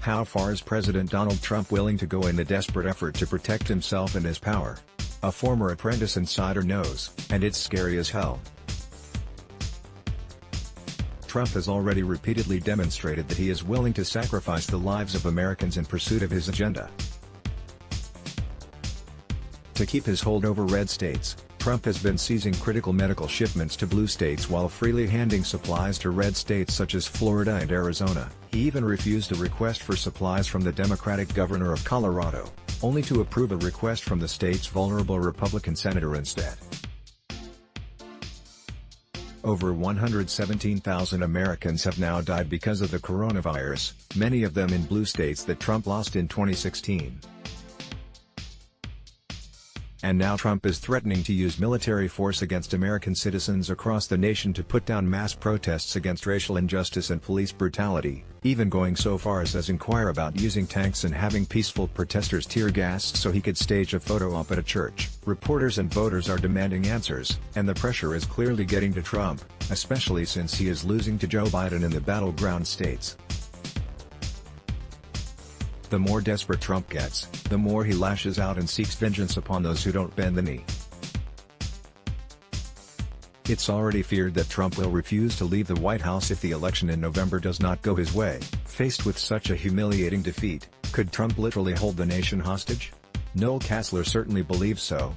How far is President Donald Trump willing to go in the desperate effort to protect himself and his power? A former Apprentice insider knows, and it's scary as hell. Trump has already repeatedly demonstrated that he is willing to sacrifice the lives of Americans in pursuit of his agenda. To keep his hold over red states, Trump has been seizing critical medical shipments to blue states while freely handing supplies to red states such as Florida and Arizona. He even refused a request for supplies from the Democratic governor of Colorado, only to approve a request from the state's vulnerable Republican senator instead. Over 117,000 Americans have now died because of the coronavirus, many of them in blue states that Trump lost in 2016. And now Trump is threatening to use military force against American citizens across the nation to put down mass protests against racial injustice and police brutality, even going so far as to inquire about using tanks and having peaceful protesters tear gassed so he could stage a photo op at a church. Reporters and voters are demanding answers, and the pressure is clearly getting to Trump, especially since he is losing to Joe Biden in the battleground states. The more desperate Trump gets, the more he lashes out and seeks vengeance upon those who don't bend the knee. It's already feared that Trump will refuse to leave the White House if the election in November does not go his way. Faced with such a humiliating defeat, could Trump literally hold the nation hostage? Noel Casler certainly believes so.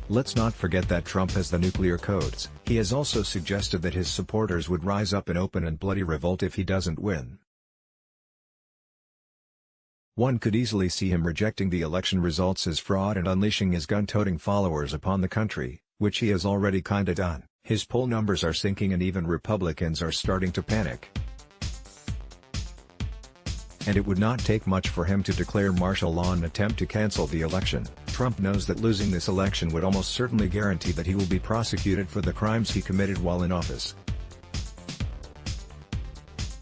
Let's not forget that Trump has the nuclear codes. He has also suggested that his supporters would rise up in open and bloody revolt if he doesn't win. One could easily see him rejecting the election results as fraud and unleashing his gun-toting followers upon the country, which he has already kinda done. His poll numbers are sinking and even Republicans are starting to panic. And it would not take much for him to declare martial law and attempt to cancel the election. Trump knows that losing this election would almost certainly guarantee that he will be prosecuted for the crimes he committed while in office.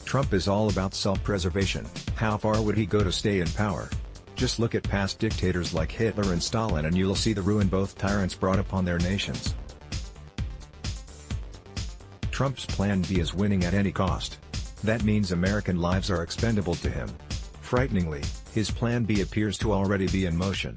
Trump is all about self-preservation. How far would he go to stay in power? Just look at past dictators like Hitler and Stalin and you'll see the ruin both tyrants brought upon their nations. Trump's plan B is winning at any cost. That means American lives are expendable to him. Frighteningly, his plan B appears to already be in motion.